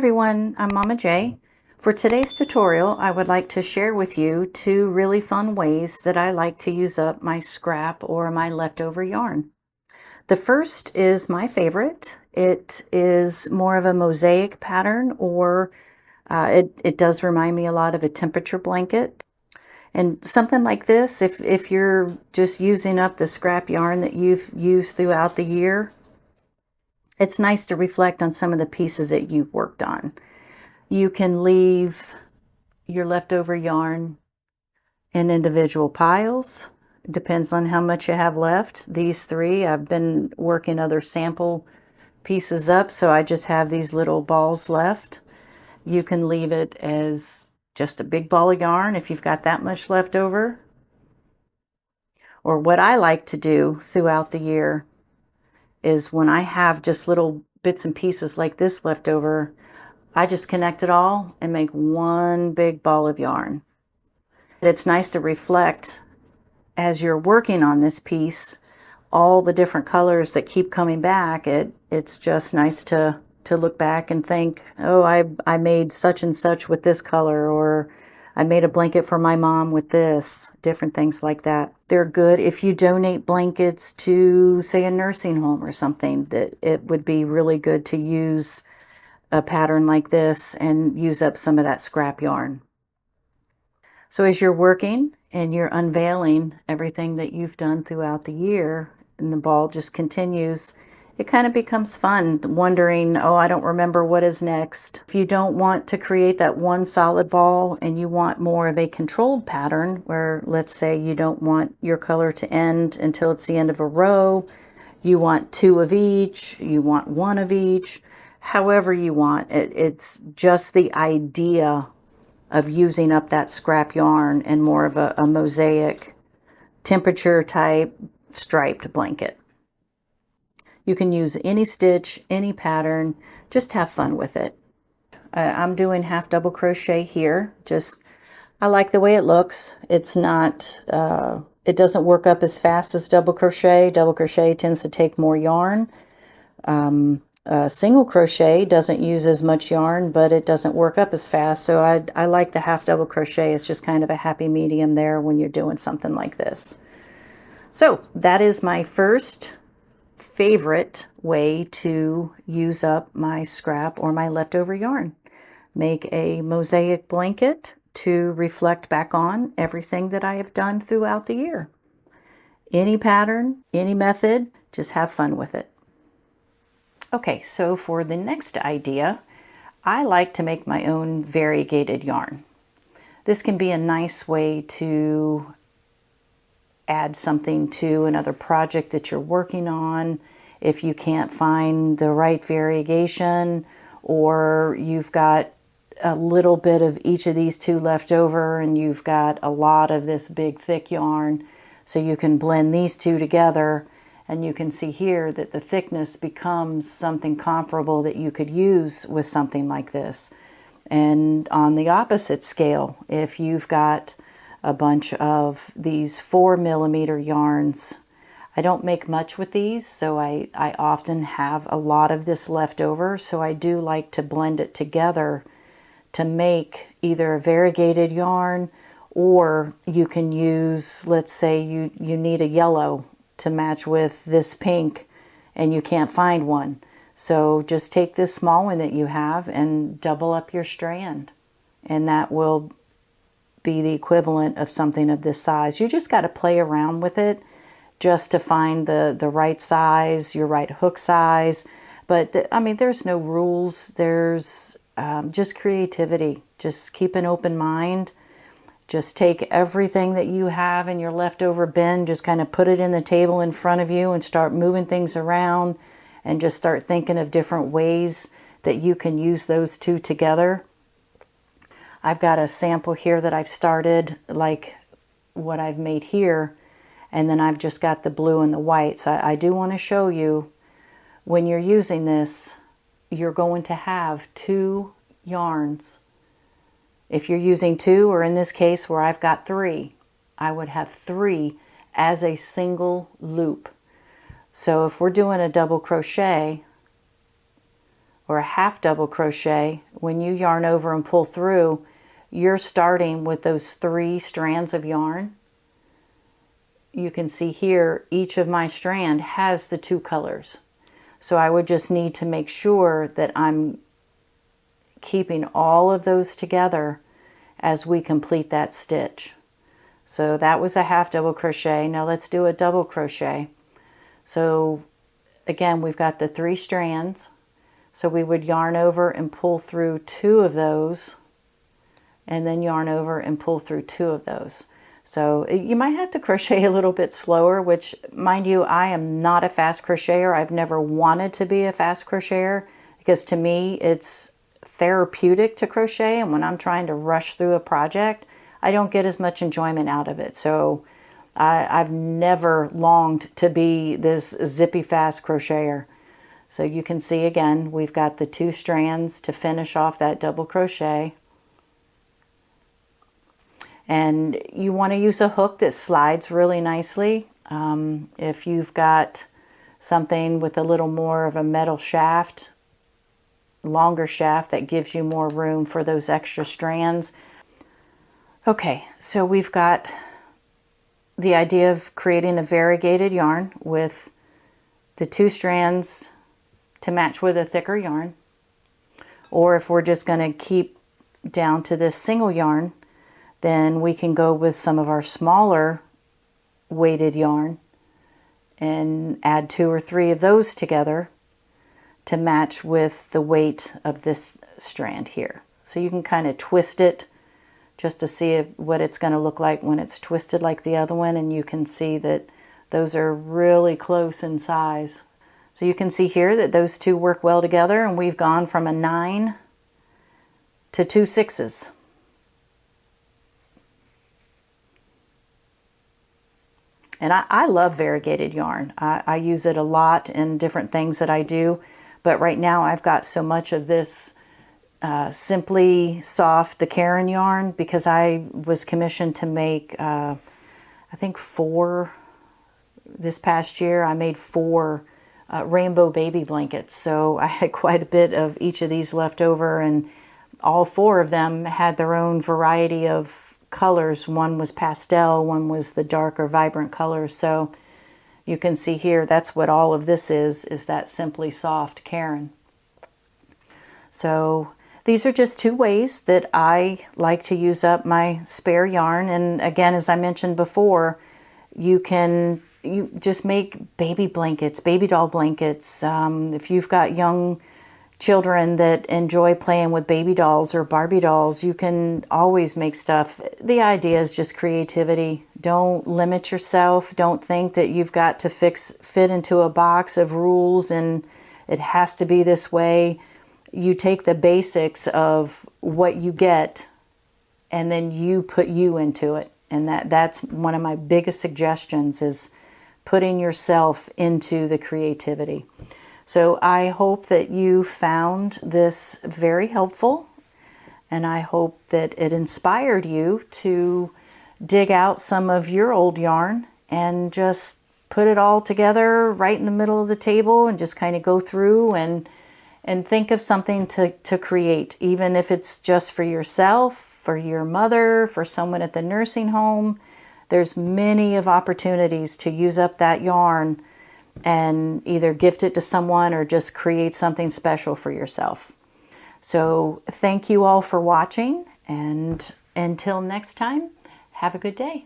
everyone, I'm Mama J. For today's tutorial, I would like to share with you two really fun ways that I like to use up my scrap or my leftover yarn. The first is my favorite. It is more of a mosaic pattern, or it does remind me a lot of a temperature blanket. And something like this, if you're just using up the scrap yarn that you've used throughout the year, it's nice to reflect on some of the pieces that you've worked on. You can leave your leftover yarn in individual piles. It depends on how much you have left. These three, I've been working other sample pieces up, so I just have these little balls left. You can leave it as just a big ball of yarn if you've got that much left over. Or what I like to do throughout the year is when I have just little bits and pieces like this left over, I just connect it all and make one big ball of yarn. It's nice to reflect as you're working on this piece, all the different colors that keep coming back. It's just nice to look back and think, oh, I made such and such with this color, or I made a blanket for my mom with this, different things like that. They're good if you donate blankets to, say, a nursing home or something. That it would be really good to use a pattern like this and use up some of that scrap yarn. So as you're working and you're unveiling everything that you've done throughout the year, and the ball just continues, it kind of becomes fun wondering, oh, I don't remember what is next. If you don't want to create that one solid ball and you want more of a controlled pattern where, let's say, you don't want your color to end until it's the end of a row, you want two of each, you want one of each, however you want it. It's just the idea of using up that scrap yarn and more of a mosaic temperature type striped blanket. You can use any stitch, any pattern, just have fun with it. I'm doing half double crochet here. I like the way it looks. It's not, it doesn't work up as fast as double crochet. Double crochet tends to take more yarn. Single crochet doesn't use as much yarn, but it doesn't work up as fast. So I like the half double crochet. It's just kind of a happy medium there when you're doing something like this. So that is my first favorite way to use up my scrap or my leftover yarn. Make a mosaic blanket to reflect back on everything that I have done throughout the year. Any pattern, any method, just have fun with it. Okay, so for the next idea, I like to make my own variegated yarn. This can be a nice way to add something to another project that you're working on. If you can't find the right variegation, or you've got a little bit of each of these two left over and you've got a lot of this big thick yarn, so you can blend these two together. And you can see here that the thickness becomes something comparable that you could use with something like this. And on the opposite scale, if you've got a bunch of these 4mm yarns, I don't make much with these, so I often have a lot of this left over. So I do like to blend it together to make either a variegated yarn, or you can use, let's say you need a yellow to match with this pink and you can't find one. So just take this small one that you have and double up your strand, and that will be the equivalent of something of this size. You just got to play around with it just to find the right size, your right hook size. But I mean, there's no rules. There's just creativity. Just keep an open mind. Just take everything that you have in your leftover bin, just kind of put it in the table in front of you and start moving things around, and just start thinking of different ways that you can use those two together. I've got a sample here that I've started, like what I've made here, and then I've just got the blue and the white. So I do want to show you, when you're using this, you're going to have two yarns. If you're using two, or in this case where I've got three, I would have three as a single loop. So if we're doing a double crochet, or a half double crochet, when you yarn over and pull through, you're starting with those 3 strands of yarn. You can see here, each of my strand has the 2 colors. So I would just need to make sure that I'm keeping all of those together as we complete that stitch. So that was a half double crochet. Now let's do a double crochet. So again, we've got the 3 strands. So we would yarn over and pull through 2 of those, and then yarn over and pull through 2 of those. So you might have to crochet a little bit slower, which, mind you, I am not a fast crocheter. I've never wanted to be a fast crocheter because to me it's therapeutic to crochet, and when I'm trying to rush through a project, I don't get as much enjoyment out of it. So I've never longed to be this zippy fast crocheter. So you can see again, we've got the 2 strands to finish off that double crochet. And you want to use a hook that slides really nicely. If you've got something with a little more of a metal shaft, longer shaft, that gives you more room for those extra strands. Okay, so we've got the idea of creating a variegated yarn with the 2 strands to match with a thicker yarn. Or if we're just going to keep down to this single yarn, then we can go with some of our smaller weighted yarn and add 2 or 3 of those together to match with the weight of this strand here. So you can kind of twist it just to see what it's going to look like when it's twisted like the other one, and you can see that those are really close in size. So you can see here that those 2 work well together, and we've gone from a 9 to 2 6s. And I love variegated yarn. I use it a lot in different things that I do, but right now I've got so much of this Simply Soft, the Caron yarn, because I was commissioned to make, I think 4, this past year I made 4 rainbow baby blankets. So I had quite a bit of each of these left over, and all 4 of them had their own variety of colors. One was pastel, one was the darker vibrant colors. So you can see here, that's what all of this is that Simply Soft Caron. So these are just 2 ways that I like to use up my spare yarn. And again, as I mentioned before, you just make baby blankets, baby doll blankets. If you've got young children that enjoy playing with baby dolls or Barbie dolls, you can always make stuff. The idea is just creativity. Don't limit yourself. Don't think that you've got to fit into a box of rules and it has to be this way. You take the basics of what you get and then you put you into it. And that's one of my biggest suggestions, is putting yourself into the creativity. So I hope that you found this very helpful, and I hope that it inspired you to dig out some of your old yarn and just put it all together right in the middle of the table and just kind of go through and think of something to create, even if it's just for yourself, for your mother, for someone at the nursing home. There's many of opportunities to use up that yarn and either gift it to someone or just create something special for yourself. So thank you all for watching, and until next time, have a good day.